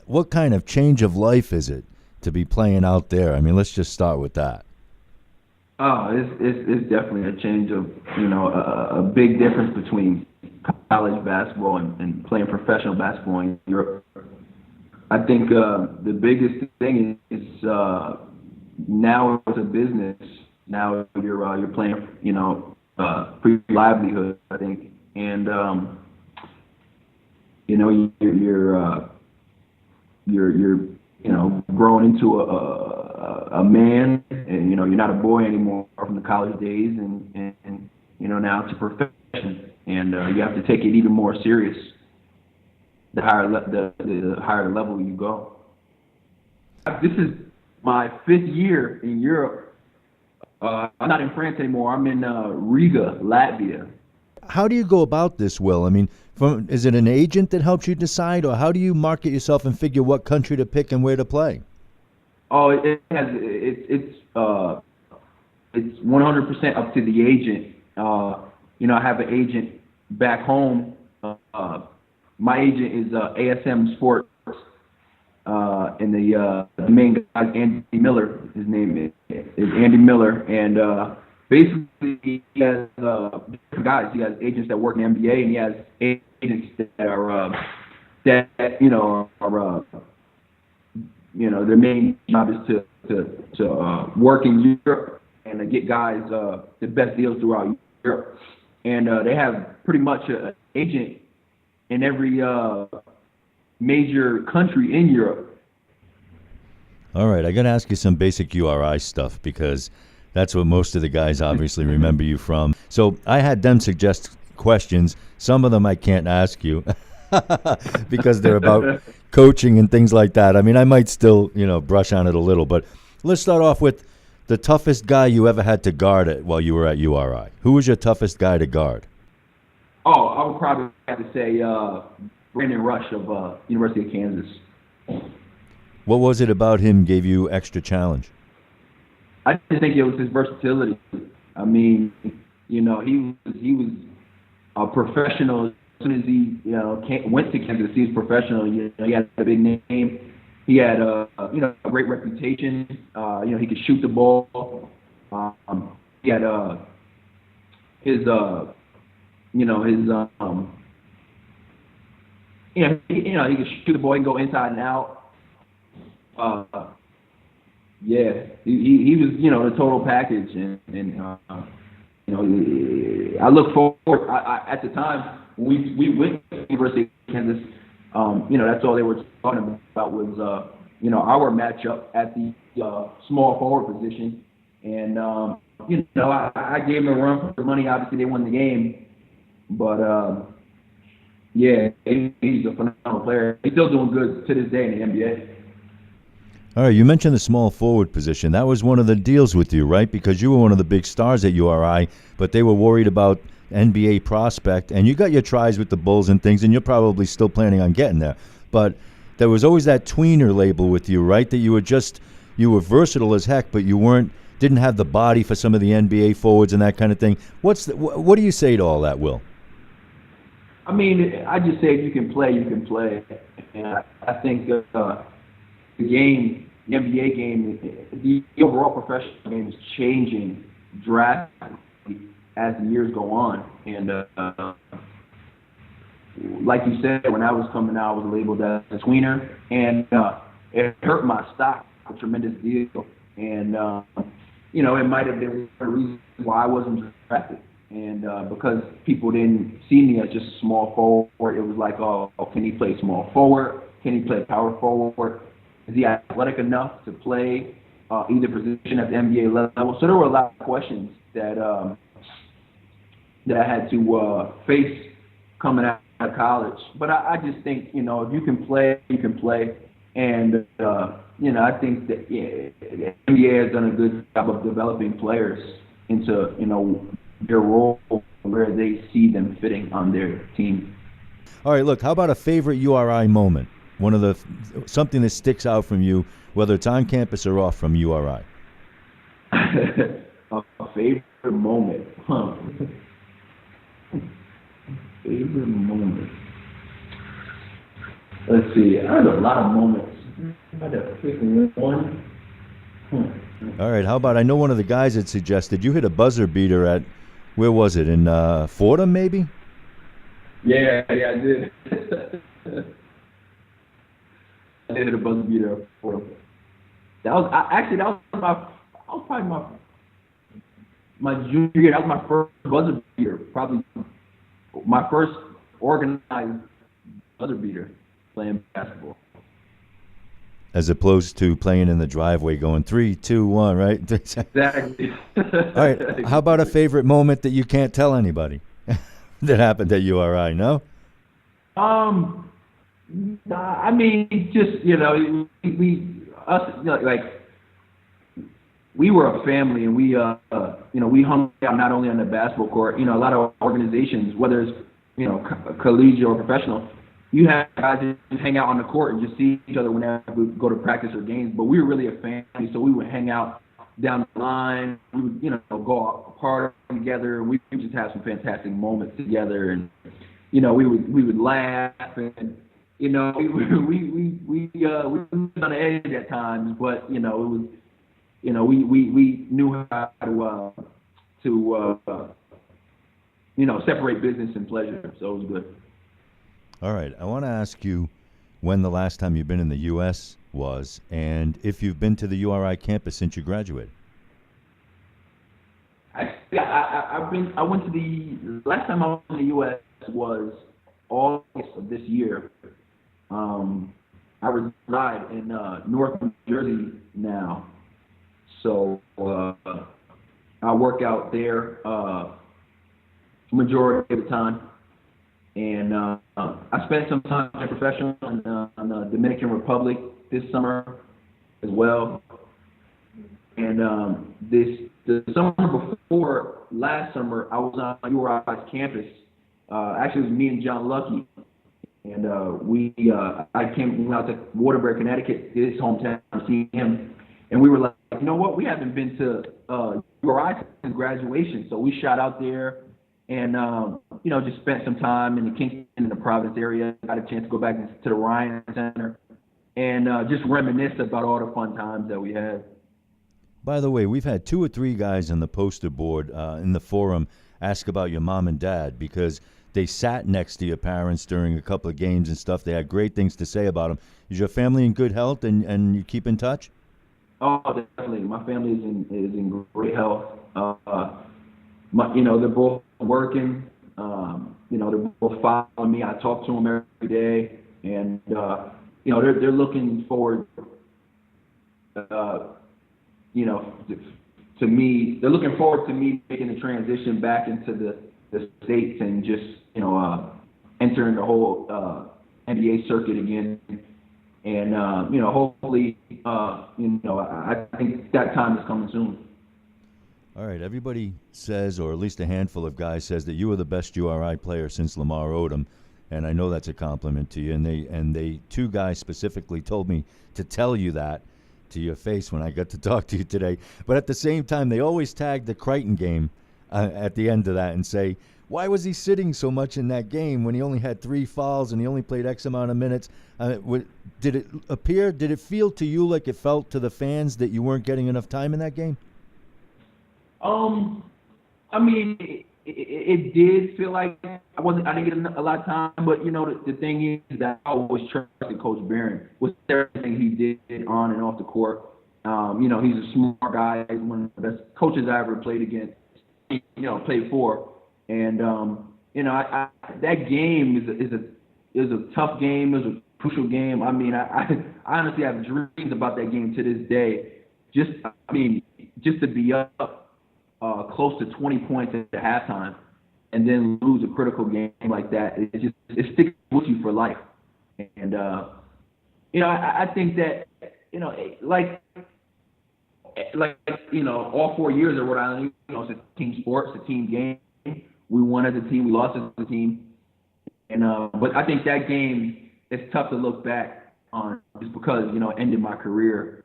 what kind of change of life is it to be playing out there? I mean, let's just start with that. Oh, it's definitely a change of, a big difference between college basketball and playing professional basketball in Europe. I think the biggest thing is now it's a business. Now you're playing, for your livelihood, I think, and you're growing into a man, and you're not a boy anymore from the college days, and now it's a profession, and you have to take it even more serious the higher the level you go. This is my 5th year in Europe. I'm not in France anymore. I'm in Riga, Latvia. How do you go about this, Will? I mean, is it an agent that helps you decide, or how do you market yourself and figure what country to pick and where to play? Oh, it's 100% up to the agent. I have an agent back home. My agent is ASM Sports, and the main guy is Andy Miller. His name is Andy Miller, and basically he has different guys. He has agents that work in the NBA, and he has agents that are their main job is to work in Europe and to get guys the best deals throughout Europe. And they have pretty much an agent in every major country in Europe. All right, I got to ask you some basic URI stuff because that's what most of the guys obviously remember you from. So I had them suggest questions. Some of them I can't ask you because they're about coaching and things like that. I mean, I might still, brush on it a little, but let's start off with the toughest guy you ever had to guard while you were at URI. Who was your toughest guy to guard? Oh, I would probably have to say Brandon Rush of University of Kansas. What was it about him gave you extra challenge? I just think it was his versatility. I mean, he was a professional as soon as he went to Kansas. He was professional. He had a big name. He had a great reputation. He could shoot the ball. He had he could shoot the ball and go inside and out. He was the total package, and I look forward. At the time when we went to University of Kansas, that's all they were talking about was our matchup at the small forward position, and I gave him a run for the money. Obviously, they won the game, but he's a phenomenal player. He's still doing good to this day in the NBA. All right, you mentioned the small forward position. That was one of the deals with you, right? Because you were one of the big stars at URI, but they were worried about NBA prospect, and you got your tries with the Bulls and things, and you're probably still planning on getting there. But there was always that tweener label with you, right? That you were versatile as heck, but you didn't have the body for some of the NBA forwards and that kind of thing. What do you say to all that, Will? I mean, I just say if you can play, you can play. And I think the game, the NBA game, the overall professional game is changing drastically as the years go on. And like you said, when I was coming out, I was labeled as a tweener, and it hurt my stock a tremendous deal. And it might have been one of the reasons why I wasn't drafted. And because people didn't see me as just a small forward, it was like, oh, can he play small forward? Can he play power forward? Is he athletic enough to play either position at the NBA level? So there were a lot of questions that I had to face coming out of college. But I just think, if you can play, you can play. And, I think that the NBA has done a good job of developing players into, their role where they see them fitting on their team. All right, look, how about a favorite URI moment? Something that sticks out from you, whether it's on campus or off from URI. A favorite moment, huh? Favorite moment. Let's see. I had a lot of moments. I had to pick one. All right, how about I know one of the guys had suggested you hit a buzzer beater at where was it in Fordham maybe? Yeah, I did. I did hit a buzzer beater for him. That was actually that was probably my junior year. That was my first buzzer beater. Probably my first organized buzzer beater playing basketball. As opposed to playing in the driveway going 3, 2, 1, right? Exactly. All right. How about a favorite moment that you can't tell anybody that happened at URI? No. I mean, just like we were a family, and we we hung out not only on the basketball court. A lot of organizations, whether it's collegiate or professional, you have guys that just hang out on the court and just see each other whenever we go to practice or games. But we were really a family, so we would hang out down the line. We would go out party together. We would just have some fantastic moments together, and we would laugh, and we were on the edge at times, but it was we knew how to separate business and pleasure, so it was good. All right. I want to ask you when the last time you've been in the U.S. was, and if you've been to the URI campus since you graduated. I went to the last time I was in the U.S. was August of this year. I reside in North New Jersey now, so I work out there majority of the time, and I spent some time as a professional in the Dominican Republic this summer as well, and the summer before last summer I was on URI's campus. Actually, it was me and John Lucky. And I went out to Waterbury, Connecticut, his hometown, to see him. And we were like, you know what? We haven't been to URI since graduation. So we shot out there and, just spent some time in the Kingston and the Providence area. Got a chance to go back to the Ryan Center and just reminisce about all the fun times that we had. By the way, we've had 2 or 3 guys on the poster board in the forum ask about your mom and dad because they sat next to your parents during a couple of games and stuff. They had great things to say about them. Is your family in good health and you keep in touch? Oh, definitely. My family is in great health. They're both working. They're both following me. I talk to them every day, and they're looking forward. To me, they're looking forward to me making the transition back into the States and just entering the whole NBA circuit again, and hopefully I think that time is coming soon. All right, everybody says, or at least a handful of guys says that you were the best URI player since Lamar Odom, and I know that's a compliment to you. And they 2 guys specifically told me to tell you that to your face when I got to talk to you today. But at the same time, they always tag the Krytan game at the end of that and say, why was he sitting so much in that game when he only had 3 fouls and he only played X amount of minutes? Did it feel to you like it felt to the fans that you weren't getting enough time in that game? I mean, it did feel like I didn't get a lot of time, but the thing is that I always trusted Coach Barron with everything he did on and off the court. He's a smart guy, one of the best coaches I ever played against, played for, and that game is a tough game, is a crucial game. I mean, I honestly have dreams about that game to this day. Just to be up close to 20 points at halftime and then lose a critical game like that, it sticks with you for life. And I think that all 4 years at Rhode Island, it's a team sport, it's a team game. We won as a team, we lost as a team, and but I think that game is tough to look back on just because it ended my career.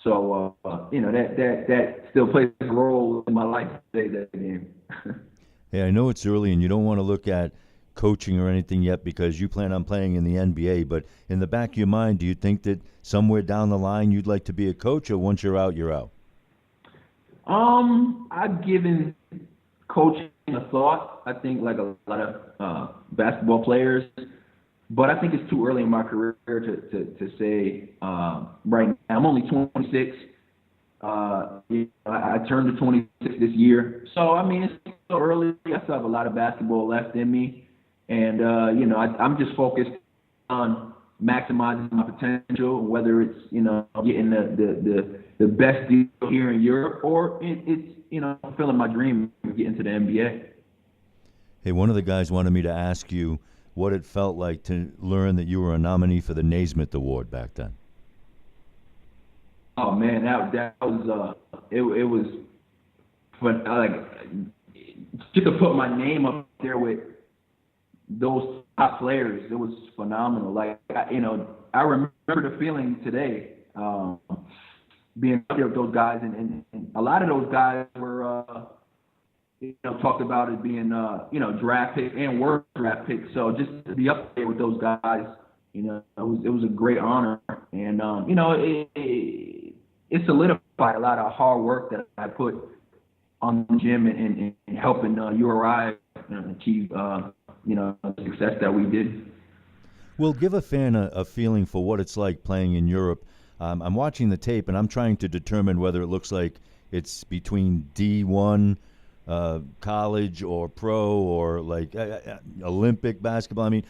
So that still plays a role in my life today, that game. Hey, I know it's early and you don't want to look at coaching or anything yet because you plan on playing in the NBA, but in the back of your mind, do you think that somewhere down the line you'd like to be a coach, or once you're out, you're out? I've given coaching a thought. I think like a lot of basketball players, but I think it's too early in my career to say right now. I'm only 26. I turned to 26 this year, so I mean it's still early. I still have a lot of basketball left in me, and I'm just focused on maximizing my potential, whether it's getting the best deal here in Europe, or it's fulfilling my dream of getting to the NBA. Hey, one of the guys wanted me to ask you what it felt like to learn that you were a nominee for the Naismith Award back then. Oh man, that was it was fun. Just to put my name up there with those top players, it was phenomenal. Like I remember the feeling today, being up there with those guys, and a lot of those guys were talked about as being draft picks and were draft picks. So just to be up there with those guys, it was a great honor, and it solidified a lot of hard work that I put on the gym and helping URI achieve the success that we did. Well, give a fan a feeling for what it's like playing in Europe. I'm watching the tape, and I'm trying to determine whether it looks like it's between D1 college or pro or like Olympic basketball. I mean,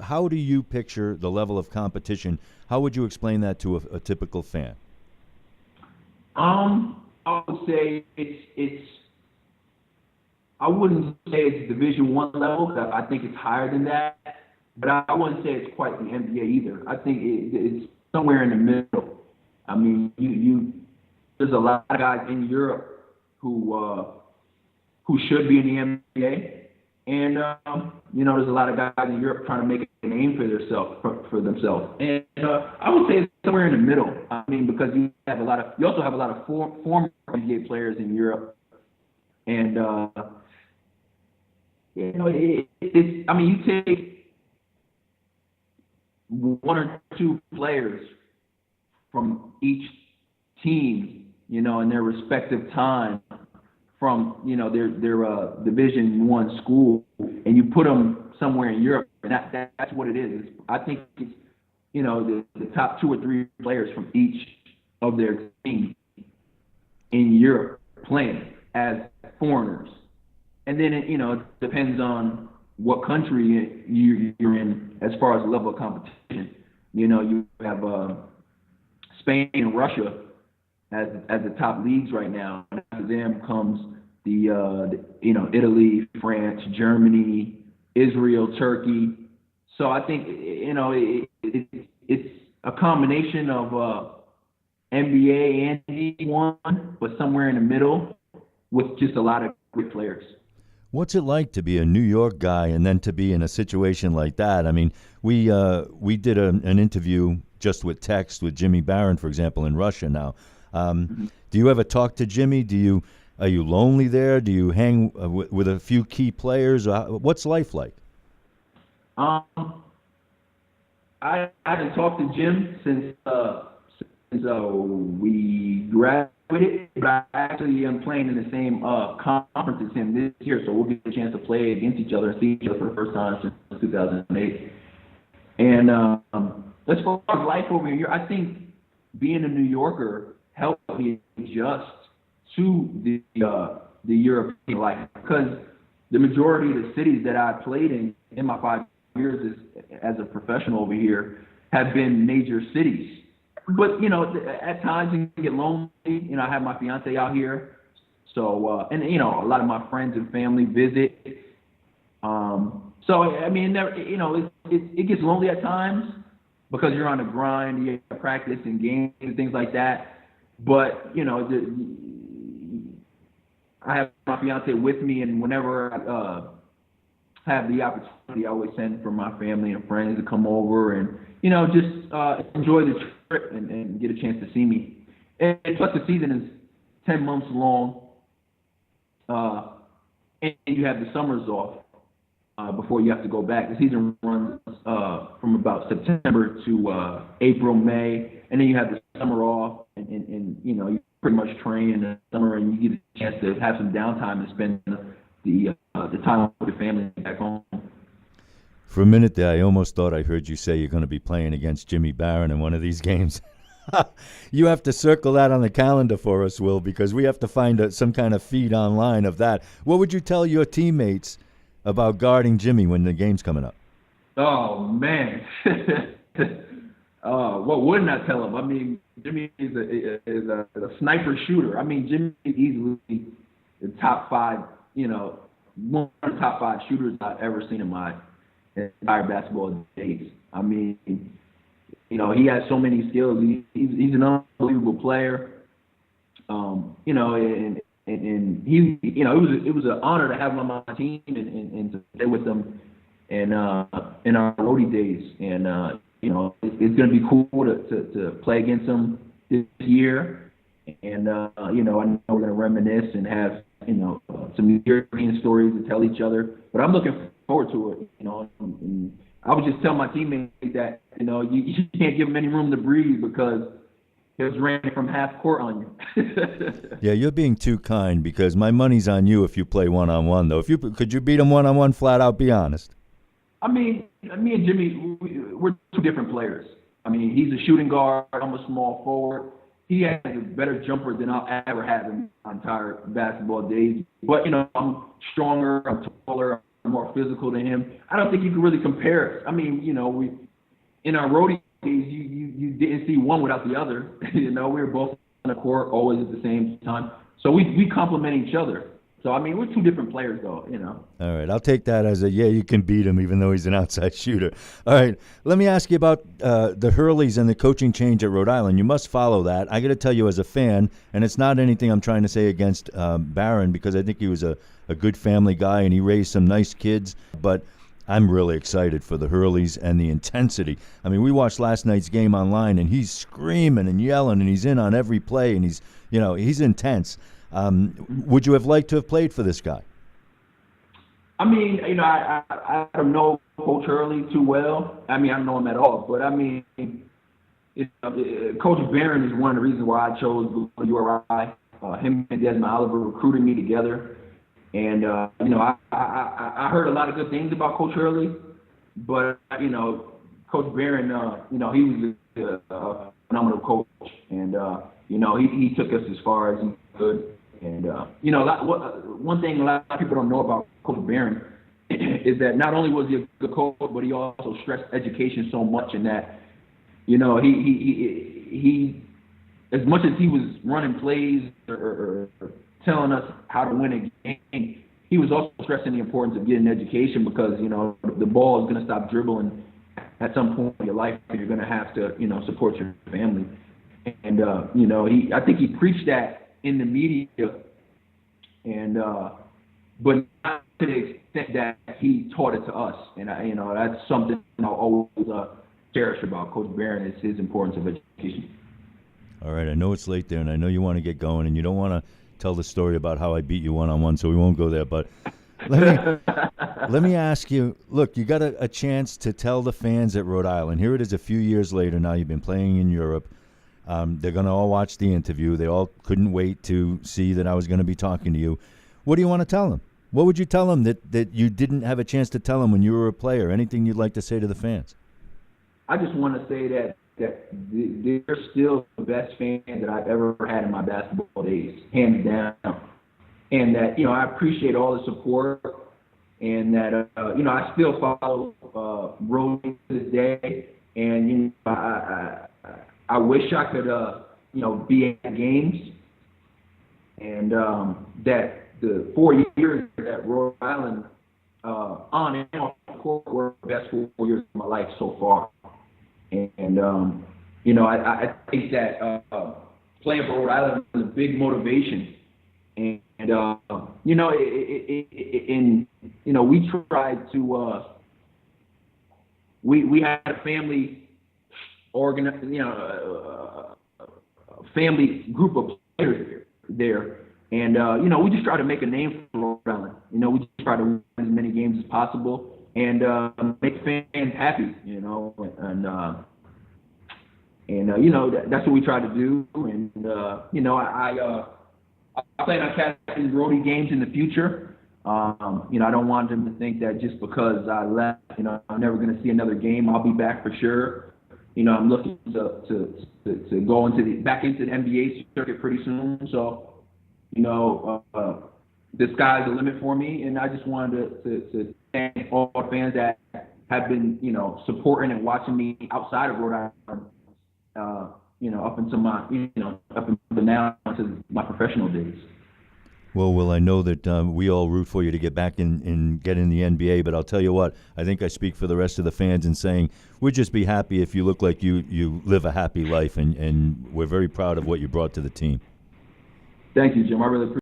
how do you picture the level of competition? How would you explain that to a typical fan? I would say it's. I wouldn't say it's Division I level. I think it's higher than that, but I wouldn't say it's quite the NBA either. I think it's somewhere in the middle. I mean, there's a lot of guys in Europe who should be in the NBA, and there's a lot of guys in Europe trying to make a name for themselves. And I would say it's somewhere in the middle. I mean, because you also have a lot of former NBA players in Europe, and you take one or two players from each team, in their respective time from their Division I school, and you put them somewhere in Europe, and that's what it is. I think it's the top 2 or 3 players from each of their teams in Europe playing as foreigners, and then it depends on what country you're in as far as the level of competition. You have Spain and Russia as the top leagues right now. After them comes the Italy, France, Germany, Israel, Turkey. So I think it's a combination of NBA and D1, but somewhere in the middle with just a lot of great players. What's it like to be a New York guy and then to be in a situation like that? I mean, we did an interview just with text with Jimmy Barron, for example, in Russia now. Do you ever talk to Jimmy? Are you lonely there? Do you hang with a few key players? What's life like? I haven't talked to Jim since we graduated, but I actually am playing in the same conference as him this year, so we'll get a chance to play against each other and see each other for the first time since 2008. And as far as life over here, I think being a New Yorker helped me adjust to the European life, because the majority of the cities that I played in my 5 years as a professional over here have been major cities. But at times you can get lonely. I have my fiance out here, so and a lot of my friends and family visit. So I mean, it gets lonely at times because you're on the grind, you have practice and games and things like that. But I have my fiance with me, and whenever I have the opportunity, I always send for my family and friends to come over and just enjoy the trip and get a chance to see me. And plus the season is 10 months long, and you have the summers off. before you have to go back. The season runs from about September to April, May, and then you have the summer off, and you pretty much train in the summer, and you get a chance to have some downtime to spend the time with your family back home. For a minute there, I almost thought I heard you say you're going to be playing against Jimmy Barron in one of these games. You have to circle that on the calendar for us, Will, because we have to find some kind of feed online of that. What would you tell your teammates about guarding Jimmy when the game's coming up? Oh, man. What wouldn't I tell him? I mean, Jimmy is a sniper shooter. I mean, Jimmy is easily the top five, one of the top five shooters I've ever seen in my entire basketball days. I mean, he has so many skills. He's an unbelievable player. And he, it was an honor to have him on my team and to play with him in our roadie days. And it's going to be cool to play against him this year. And I know we're going to reminisce and have some European stories to tell each other. But I'm looking forward to it. And I would just tell my teammates that you can't give him any room to breathe because he was running from half court on you. Yeah, you're being too kind because my money's on you if you play one-on-one, though. Could you beat him one-on-one flat out, be honest? I mean, me and Jimmy, we're two different players. I mean, he's a shooting guard. I'm a small forward. He has a better jumper than I'll ever have in my entire basketball days. But, I'm stronger, I'm taller, I'm more physical than him. I don't think you can really compare us. I mean, we in our roadie days, you didn't see one without the other. We were both on the court always at the same time. So we complement each other. So, I mean, we're two different players, though, All right, I'll take that as you can beat him even though he's an outside shooter. All right, let me ask you about the Hurleys and the coaching change at Rhode Island. You must follow that. I got to tell you as a fan, and it's not anything I'm trying to say against Barron because I think he was a good family guy and he raised some nice kids, but I'm really excited for the Hurleys and the intensity. I mean, we watched last night's game online, and he's screaming and yelling, and he's in on every play, and he's intense. Would you have liked to have played for this guy? I mean, I don't know Coach Hurley too well. I mean, I don't know him at all. But, I mean, Coach Barron is one of the reasons why I chose URI. Him and Desmond Oliver recruited me together. And, I heard a lot of good things about Coach Hurley. But, Coach Barron, he was a phenomenal coach. And, he took us as far as he could. And, one thing a lot of people don't know about Coach Barron is that not only was he a good coach, but he also stressed education so much in that, he as much as he was running plays or telling us how to win a game, he was also stressing the importance of getting education because, the ball is going to stop dribbling at some point in your life and you're going to have to, support your family. And, I think he preached that in the media, and but not to the extent that he taught it to us. And that's something I'll always cherish about Coach Barron is his importance of education. All right, I know it's late there, and I know you want to get going, and you don't want to tell the story about how I beat you one-on-one, so we won't go there. But let me ask you. Look, you got a chance to tell the fans at Rhode Island. Here it is, a few years later. Now you've been playing in Europe. They're going to all watch the interview. They all couldn't wait to see that I was going to be talking to you. What do you want to tell them? What would you tell them that you didn't have a chance to tell them when you were a player? Anything you'd like to say to the fans? I just want to say that they're still the best fans that I've ever had in my basketball days, hands down. And that, I appreciate all the support and that, I still follow Rhode to this day. And, I wish I could, be at games, and that the 4 years at Rhode Island, on and off the court, were the best 4 years of my life so far. And I think that playing for Rhode Island was a big motivation. And we tried to, we had a family family group of players there And we just try to make a name for Rhode Island. We just try to win as many games as possible and make fans happy. That's what we try to do. And I plan on catching Brody games in the future. I don't want them to think that just because I left, I'm never going to see another game. I'll be back for sure. I'm looking to go back into the NBA circuit pretty soon. So, the sky's the limit for me, and I just wanted to thank all our fans that have been, supporting and watching me outside of Rhode Island, up until now to my professional days. Well, Will, I know that we all root for you to get back and get in the NBA, but I'll tell you what, I think I speak for the rest of the fans in saying we'd just be happy if you look like you live a happy life, and we're very proud of what you brought to the team. Thank you, Jim. I really appreciate it.